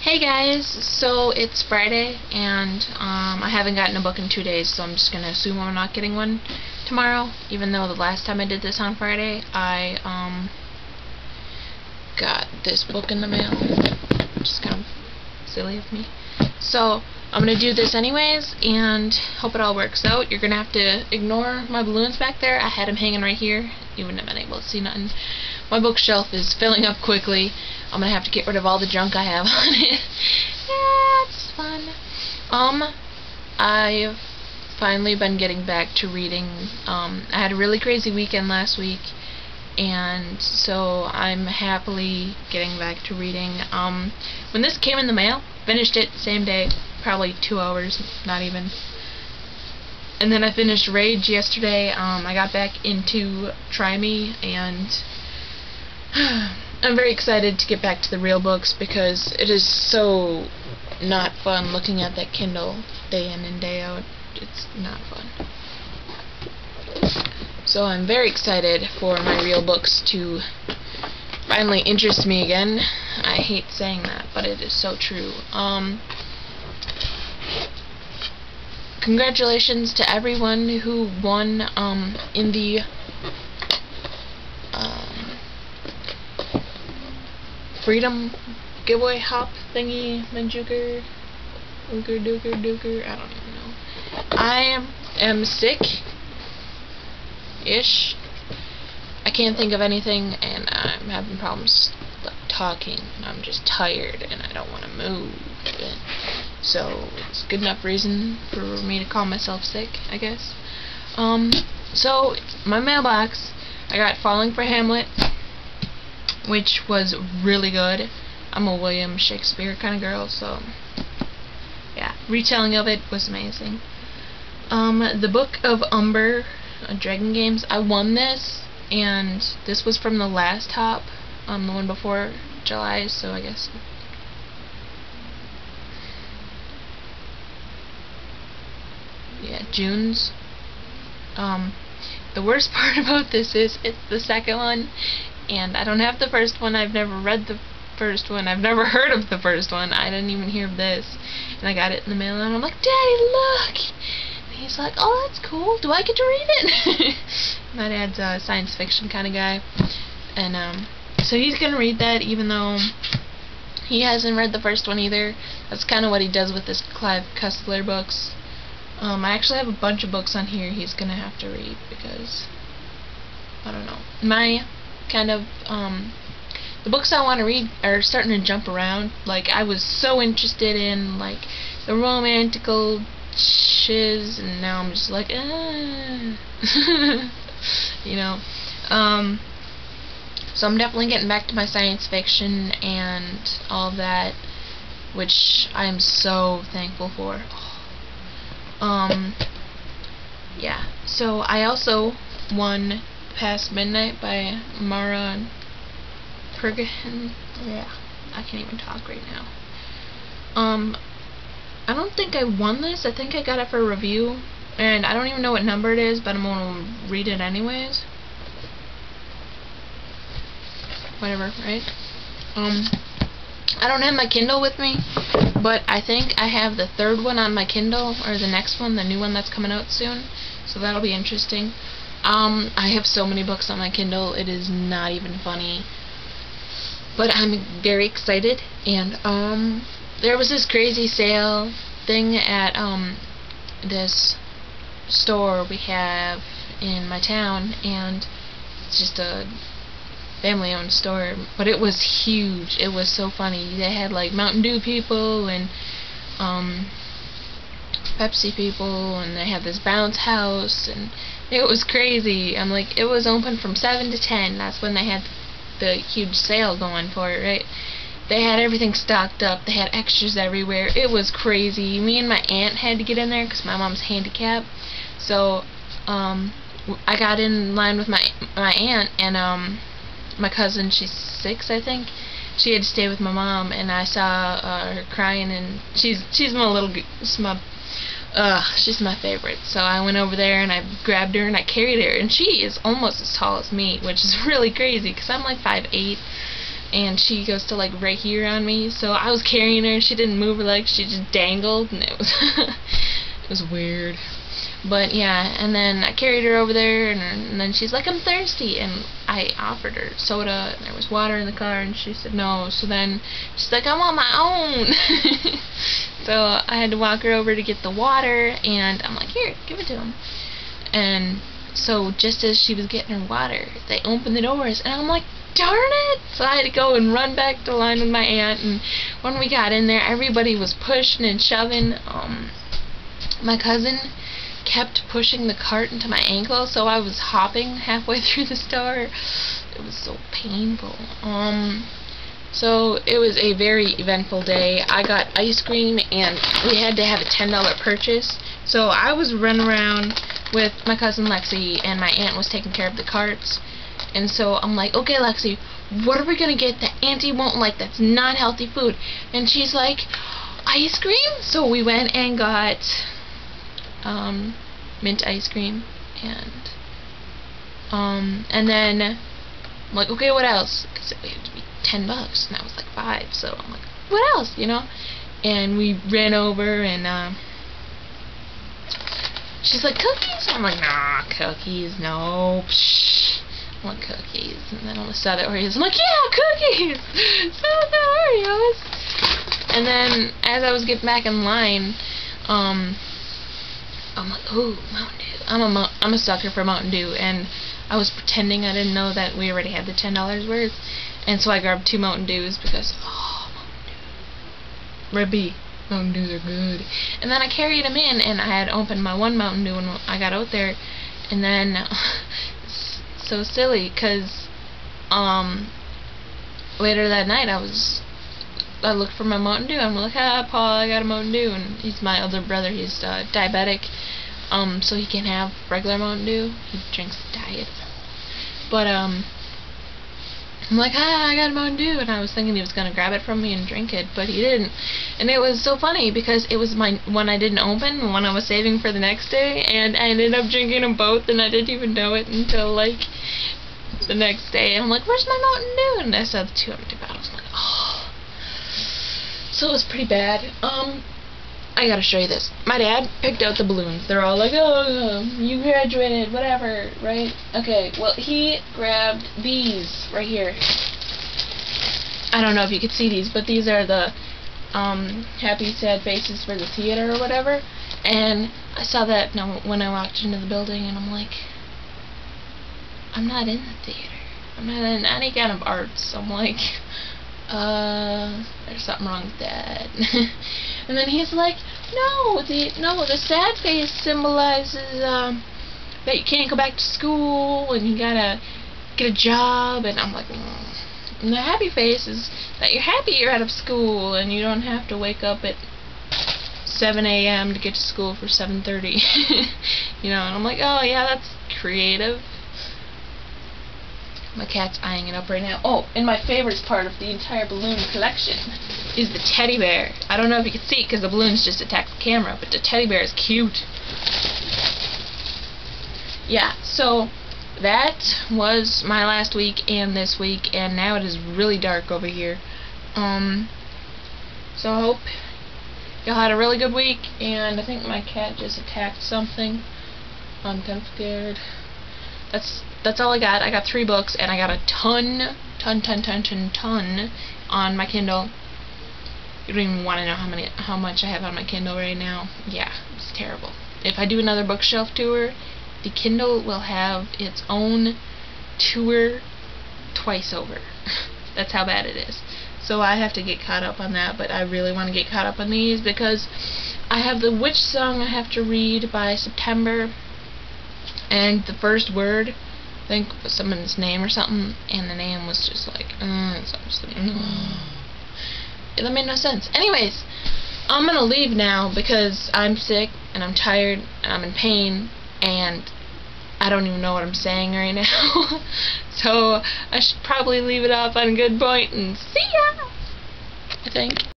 Hey guys, so it's Friday and I haven't gotten a book in 2 days, so I'm just gonna assume I'm not getting one tomorrow, even though the last time I did this on Friday I got this book in the mail, which is kind of silly of me. So I'm gonna do this anyways and hope it all works out. You're gonna have to ignore my balloons back there. I had them hanging right here. You wouldn't have been able to see nothing. My bookshelf is filling up quickly. I'm gonna have to get rid of all the junk I have on it. Yeah, it's fun. I've finally been getting back to reading. I had a really crazy weekend last week, and so I'm happily getting back to reading. When this came in the mail, finished it same day, probably 2 hours, not even. And then I finished Rage yesterday. I got back into Try Me, and I'm very excited to get back to the real books because it is so not fun looking at that Kindle day in and day out. It's not fun. So I'm very excited for my real books to finally interest me again. I hate saying that, but it is so true. Congratulations to everyone who won in the Freedom giveaway hop thingy majooker ooker dooker dooker, I don't even know. I am sick-ish. I can't think of anything and I'm having problems talking. I'm just tired and I don't want to move. So it's good enough reason for me to call myself sick, I guess. So my mailbox, I got Falling for Hamlet, which was really good. I'm a William Shakespeare kind of girl, so yeah, retelling of it was amazing. The Book of Umber, Dragon Games, I won this, and this was from the last hop, the one before July, so I guess yeah, June's. The worst part about this is it's the second one, and I don't have the first one. I've never read the first one. I've never heard of the first one. I didn't even hear of this. And I got it in the mail, and I'm like, Daddy, look! And he's like, oh, that's cool. Do I get to read it? My dad's a science fiction kind of guy. And so he's going to read that, even though he hasn't read the first one either. That's kind of what he does with his Clive Cussler books. I actually have a bunch of books on here he's going to have to read because, I don't know. My kind of, the books I want to read are starting to jump around. Like, I was so interested in, like, the romantical shiz, and now I'm just like, you know. So I'm definitely getting back to my science fiction and all that, which I am so thankful for. Yeah, so I also won Past Midnight by Mara Pergehen. Yeah, I can't even talk right now. I don't think I won this. I think I got it for a review, and I don't even know what number it is, but I'm gonna read it anyways. Whatever, right? I don't have my Kindle with me, but I think I have the third one on my Kindle, or the next one, the new one that's coming out soon, so that'll be interesting. I have so many books on my Kindle, it is not even funny. But I'm very excited, and there was this crazy sale thing at this store we have in my town, and it's just a family-owned store, but it was huge. It was so funny. They had like Mountain Dew people and Pepsi people, and they had this bounce house, and it was crazy. I'm like, it was open from 7 to 10. That's when they had the huge sale going for it, right? They had everything stocked up. They had extras everywhere. It was crazy. Me and my aunt had to get in there because my mom's handicapped. So I got in line with my aunt, and my cousin, she's 6, I think. She had to stay with my mom, and I saw her crying, and she's my little, she's my favorite. So I went over there and I grabbed her and I carried her, and she is almost as tall as me, which is really crazy because I'm like 5'8", and she goes to like right here on me, so I was carrying her, she didn't move her legs, she just dangled, and it was it was weird. But yeah, and then I carried her over there, and then she's like, I'm thirsty, and I offered her soda, and there was water in the car, and she said no. So then she's like, I want my own. So I had to walk her over to get the water, and I'm like, here, give it to him. And so just as she was getting her water, they opened the doors, and I'm like, darn it! So I had to go and run back to line with my aunt, and when we got in there, everybody was pushing and shoving. My cousin kept pushing the cart into my ankle, so I was hopping halfway through the store. It was so painful. So it was a very eventful day. I got ice cream, and we had to have a $10 purchase. So I was running around with my cousin Lexi, and my aunt was taking care of the carts. And so I'm like, okay, Lexi, what are we gonna get that Auntie won't like that's not healthy food? And she's like, ice cream? So we went and got mint ice cream, and then I'm like, okay, what else? Because it had to be $10, and that was like $5. So I'm like, what else, you know? And we ran over, and she's like, cookies? I'm like, nah, cookies, no. Psh, I want cookies. And then all of a sudden Oreos. I'm like, yeah, cookies. So the Oreos. And then as I was getting back in line, I'm like, ooh, Mountain Dew. I'm a sucker for Mountain Dew, and I was pretending I didn't know that we already had the $10 worth, and so I grabbed 2 Mountain Dews because, oh, Mountain Dew. Red B. Mountain Dews are good. And then I carried them in, and I had opened my 1 Mountain Dew when I got out there, and then, so silly, because, later that night I looked for my Mountain Dew. I'm like, ah, Paul, I got a Mountain Dew, and he's my older brother. He's diabetic, so he can't have regular Mountain Dew. He drinks diet. But I'm like, ah, I got a Mountain Dew, and I was thinking he was gonna grab it from me and drink it, but he didn't. And it was so funny because it was my one I didn't open, the one I was saving for the next day, and I ended up drinking them both, and I didn't even know it until like the next day. And I'm like, where's my Mountain Dew? And I saw the 2 empty bottles. I'm like, oh. So it was pretty bad. I gotta show you this. My dad picked out the balloons. They're all like, oh, you graduated, whatever, right? Okay, well, he grabbed these right here. I don't know if you could see these, but these are the happy, sad faces for the theater or whatever. And I saw that when I walked into the building, and I'm like, I'm not in the theater. I'm not in any kind of arts. I'm like, there's something wrong with that. And then he's like, no, the sad face symbolizes that you can't go back to school and you gotta get a job. And I'm like, and the happy face is that you're happy you're out of school and you don't have to wake up at 7 a.m. to get to school for 7:30. You know, and I'm like, oh yeah, that's creative. My cat's eyeing it up right now. Oh, and my favorite part of the entire balloon collection is the teddy bear. I don't know if you can see it because the balloons just attack the camera, but the teddy bear is cute. Yeah, so that was my last week and this week, and now it is really dark over here. So I hope y'all had a really good week, and I think my cat just attacked something. I'm kind of scared. That's all I got. I got 3 books, and I got a ton on my Kindle. You don't even want to know how much I have on my Kindle right now. Yeah, it's terrible. If I do another bookshelf tour, the Kindle will have its own tour twice over. That's how bad it is. So I have to get caught up on that, but I really want to get caught up on these because I have the Witch Song I have to read by September, and the first word, I think, was someone's name or something, and the name was just like, so I was like, that made no sense. Anyways, I'm gonna leave now because I'm sick, and I'm tired, and I'm in pain, and I don't even know what I'm saying right now. So I should probably leave it off on a good point, and see ya! I think.